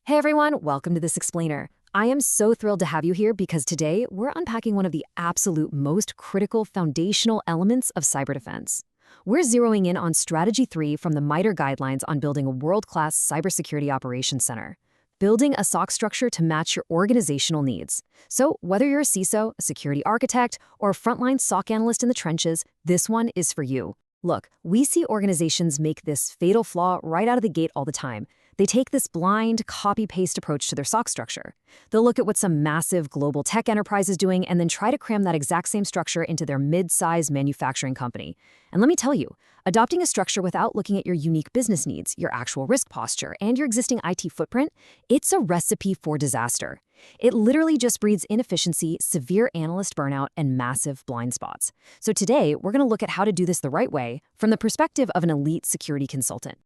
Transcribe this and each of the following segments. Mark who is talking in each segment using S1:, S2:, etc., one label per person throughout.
S1: Hey everyone, welcome to This Explainer. I am so thrilled to have you here because today we're unpacking one of the absolute most critical foundational elements of cyber defense. We're zeroing in on Strategy 3 from the Mitre guidelines on building a world-class cybersecurity operations center. Building a SOC structure to match your organizational needs. So whether you're a CISO, a security architect, or a frontline SOC analyst in the trenches, this one is for you. Look, we see organizations make this fatal flaw right out of the gate all the time. They take this blind, copy-paste approach to their SOC structure. They'll look at what some massive global tech enterprise is doing and then try to cram that exact same structure into their mid-size manufacturing company. And let me tell you, adopting a structure without looking at your unique business needs, your actual risk posture, and your existing IT footprint, it's a recipe for disaster. It literally just breeds inefficiency, severe analyst burnout, and massive blind spots. So today, we're going to look at how to do this the right way from the perspective of an elite security consultant.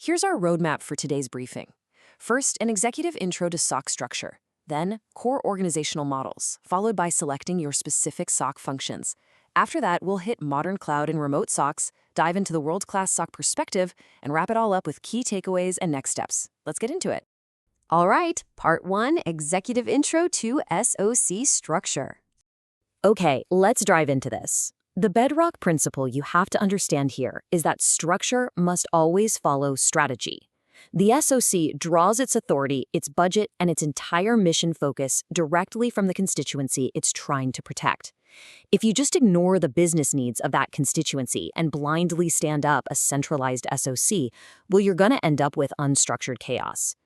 S1: Here's our roadmap for today's briefing. First, an executive intro to SOC structure. Then, core organizational models, followed by selecting your specific SOC functions. After that, we'll hit modern cloud and remote SOCs, dive into the world-class SOC perspective, and wrap it all up with key takeaways and next steps. Let's get into it. All right, Part 1, Executive Intro to SOC Structure. Okay, let's dive into this. The bedrock principle you have to understand here is that structure must always follow strategy. The SOC draws its authority, its budget, and its entire mission focus directly from the constituency it's trying to protect. If you just ignore the business needs of that constituency and blindly stand up a centralized SOC, well, you're going to end up with unstructured chaos.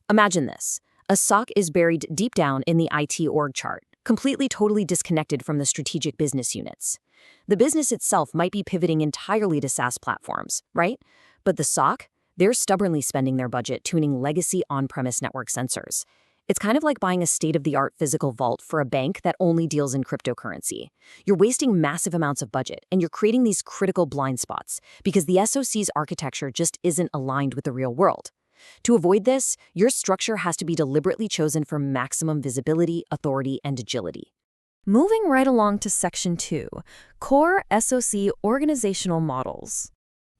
S1: Imagine this. A SOC is buried deep down in the IT org chart, completely totally disconnected from the strategic business units. The business itself might be pivoting entirely to SaaS platforms, right? But the SOC, they're stubbornly spending their budget tuning legacy on-premise network sensors. It's kind of like buying a state-of-the-art physical vault for a bank that only deals in cryptocurrency. You're wasting massive amounts of budget, and you're creating these critical blind spots because the SOC's architecture just isn't aligned with the real world. To avoid this, your structure has to be deliberately chosen for maximum visibility, authority, and agility. Moving right along to Section 2, Core SOC Organizational Models.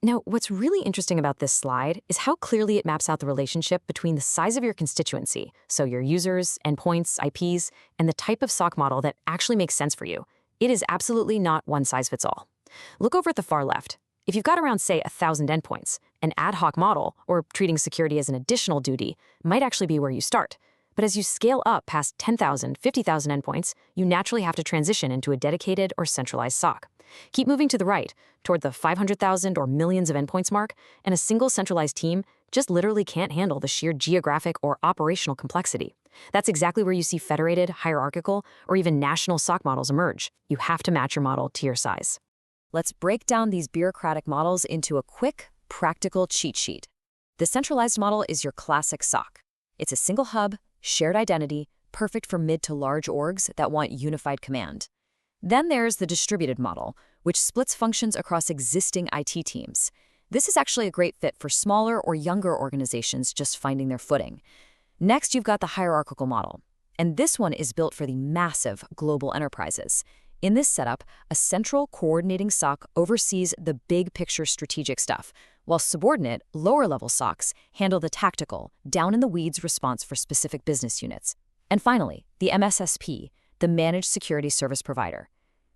S1: Now, what's really interesting about this slide is how clearly it maps out the relationship between the size of your constituency, so your users, endpoints, IPs, and the type of SOC model that actually makes sense for you. It is absolutely not one size fits all. Look over at the far left. If you've got around, say, 1,000 endpoints, an ad hoc model, or treating security as an additional duty, might actually be where you start. But as you scale up past 10,000, 50,000 endpoints, you naturally have to transition into a dedicated or centralized SOC. Keep moving to the right, toward the 500,000 or millions of endpoints mark, and a single centralized team just literally can't handle the sheer geographic or operational complexity. That's exactly where you see federated, hierarchical, or even national SOC models emerge. You have to match your model to your size. Let's break down these bureaucratic models into a quick, practical cheat sheet. The centralized model is your classic SOC. It's a single hub, shared identity, perfect for mid to large orgs that want unified command. Then there's the distributed model, which splits functions across existing IT teams. This is actually a great fit for smaller or younger organizations just finding their footing. Next, you've got the hierarchical model, and this one is built for the massive global enterprises. In this setup, a central coordinating SOC oversees the big picture strategic stuff, while subordinate, lower-level SOCs handle the tactical, down-in-the-weeds response for specific business units. And finally, the MSSP, the Managed Security Service Provider.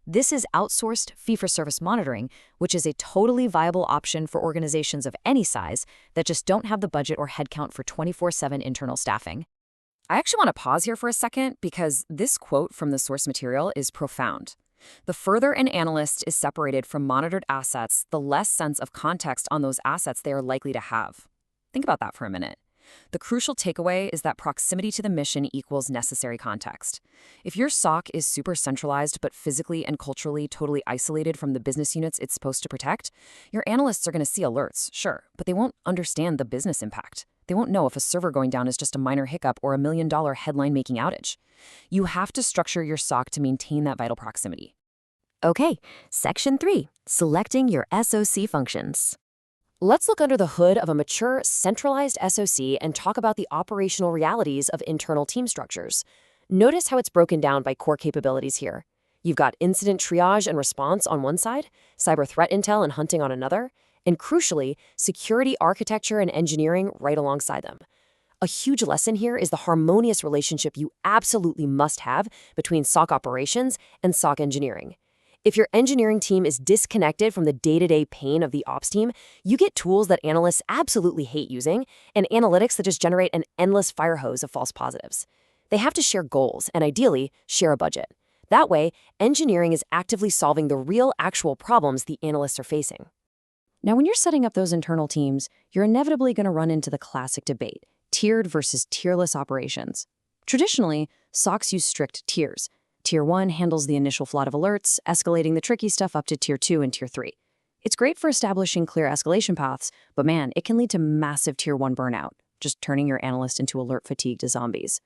S1: This is outsourced fee-for-service monitoring, which is a totally viable option for organizations of any size that just don't have the budget or headcount for 24/7 internal staffing. I actually want to pause here for a second because this quote from the source material is profound. The further an analyst is separated from monitored assets, the less sense of context on those assets they are likely to have. Think about that for a minute. The crucial takeaway is that proximity to the mission equals necessary context. If your SOC is super centralized but physically and culturally totally isolated from the business units it's supposed to protect, your analysts are going to see alerts, sure, but they won't understand the business impact. They won't know if a server going down is just a minor hiccup or $1 million headline-making outage. You have to structure your SOC to maintain that vital proximity. Okay, Section 3, Selecting your SOC Functions. Let's look under the hood of a mature, centralized SOC and talk about the operational realities of internal team structures. Notice how it's broken down by core capabilities here. You've got incident triage and response on one side, cyber threat intel and hunting on another, and crucially, security architecture and engineering right alongside them. A huge lesson here is the harmonious relationship you absolutely must have between SOC operations and SOC engineering. If your engineering team is disconnected from the day-to-day pain of the ops team, you get tools that analysts absolutely hate using and analytics that just generate an endless fire hose of false positives. They have to share goals and ideally share a budget. That way, engineering is actively solving the real actual problems the analysts are facing. Now, when you're setting up those internal teams, you're inevitably going to run into the classic debate: tiered versus tierless operations. Traditionally, SOCs use strict tiers. Tier 1 handles the initial flood of alerts, escalating the tricky stuff up to Tier 2 and Tier 3. It's great for establishing clear escalation paths, but man, it can lead to massive Tier 1 burnout, just turning your analyst into alert-fatigued zombies.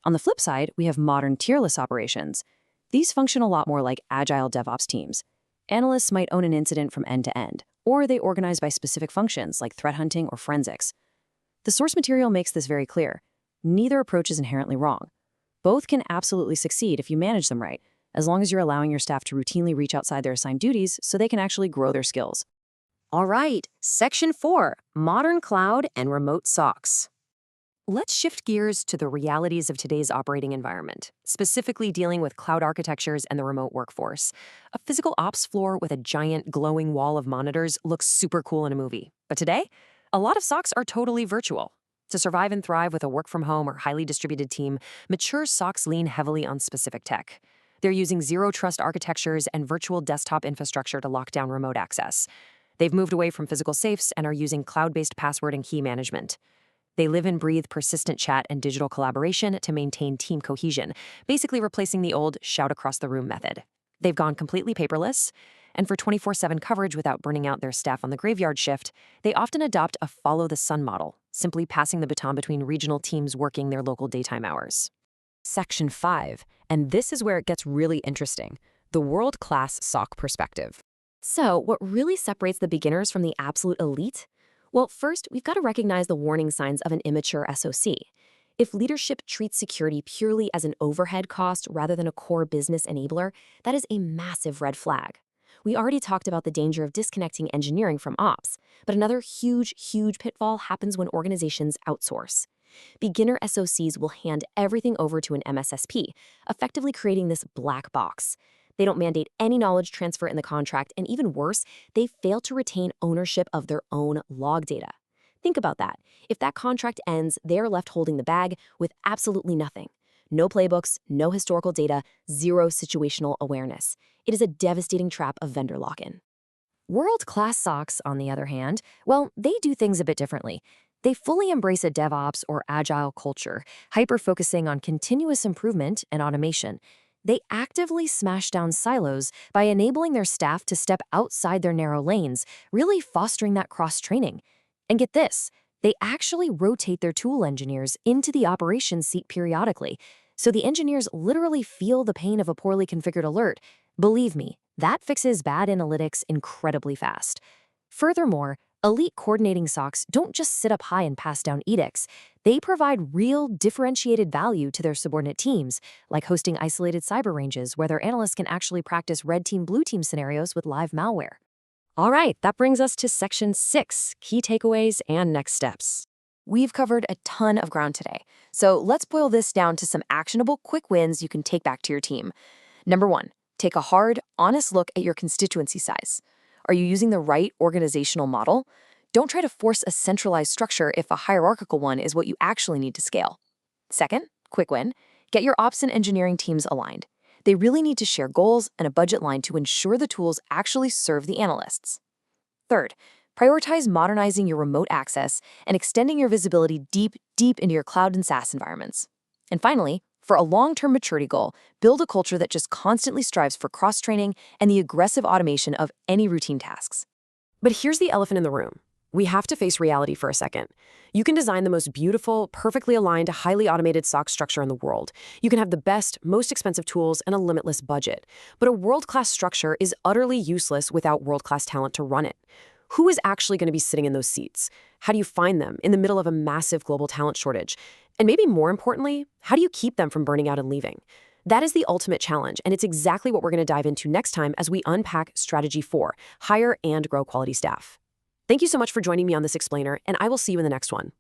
S1: On the flip side, we have modern tierless operations. These function a lot more like agile DevOps teams. Analysts might own an incident from end to end, or they organize by specific functions like threat hunting or forensics. The source material makes this very clear. Neither approach is inherently wrong. Both can absolutely succeed if you manage them right, as long as you're allowing your staff to routinely reach outside their assigned duties so they can actually grow their skills. All right, Section 4, Modern Cloud and Remote SOCs. Let's shift gears to the realities of today's operating environment, specifically dealing with cloud architectures and the remote workforce. A physical ops floor with a giant glowing wall of monitors looks super cool in a movie. But today, a lot of SOCs are totally virtual. To survive and thrive with a work-from-home or highly distributed team, mature SOCs lean heavily on specific tech. They're using zero-trust architectures and virtual desktop infrastructure to lock down remote access. They've moved away from physical safes and are using cloud-based password and key management. They live and breathe persistent chat and digital collaboration to maintain team cohesion, basically replacing the old shout-across-the-room method. They've gone completely paperless, and for 24/7 coverage without burning out their staff on the graveyard shift, they often adopt a follow-the-sun model, simply passing the baton between regional teams working their local daytime hours. Section 5, and this is where it gets really interesting: the world-class SOC perspective. So, what really separates the beginners from the absolute elite? Well, first, we've got to recognize the warning signs of an immature SOC. If leadership treats security purely as an overhead cost rather than a core business enabler, that is a massive red flag. We already talked about the danger of disconnecting engineering from ops, but another huge pitfall happens when organizations outsource. Beginner SOCs will hand everything over to an MSSP, effectively creating this black box. They don't mandate any knowledge transfer in the contract, and even worse, they fail to retain ownership of their own log data. Think about that. If that contract ends, they are left holding the bag with absolutely nothing. No playbooks, no historical data, zero situational awareness. It is a devastating trap of vendor lock-in. World-class SOCs, on the other hand, well, they do things a bit differently. They fully embrace a DevOps or agile culture, hyper-focusing on continuous improvement and automation. They actively smash down silos by enabling their staff to step outside their narrow lanes, really fostering that cross-training. And get this, they actually rotate their tool engineers into the operations seat periodically, so the engineers literally feel the pain of a poorly configured alert. Believe me, that fixes bad analytics incredibly fast. Furthermore, elite coordinating SOCs don't just sit up high and pass down edicts. They provide real, differentiated value to their subordinate teams, like hosting isolated cyber ranges where their analysts can actually practice red team, blue team scenarios with live malware. All right, that brings us to Section 6, key takeaways and next steps. We've covered a ton of ground today, so let's boil this down to some actionable quick wins you can take back to your team. Number 1, take a hard, honest look at your constituency size. Are you using the right organizational model? Don't try to force a centralized structure if a hierarchical one is what you actually need to scale. Second, quick win, get your ops and engineering teams aligned. They really need to share goals and a budget line to ensure the tools actually serve the analysts. Third, prioritize modernizing your remote access and extending your visibility deep into your cloud and SaaS environments. And finally, for a long-term maturity goal, build a culture that just constantly strives for cross-training and the aggressive automation of any routine tasks. But here's the elephant in the room. We have to face reality for a second. You can design the most beautiful, perfectly aligned, highly automated SOC structure in the world. You can have the best, most expensive tools and a limitless budget. But a world-class structure is utterly useless without world-class talent to run it. Who is actually going to be sitting in those seats? How do you find them in the middle of a massive global talent shortage? And maybe more importantly, how do you keep them from burning out and leaving? That is the ultimate challenge, and it's exactly what we're going to dive into next time as we unpack Strategy 4, hire and grow quality staff. Thank you so much for joining me on this explainer, and I will see you in the next one.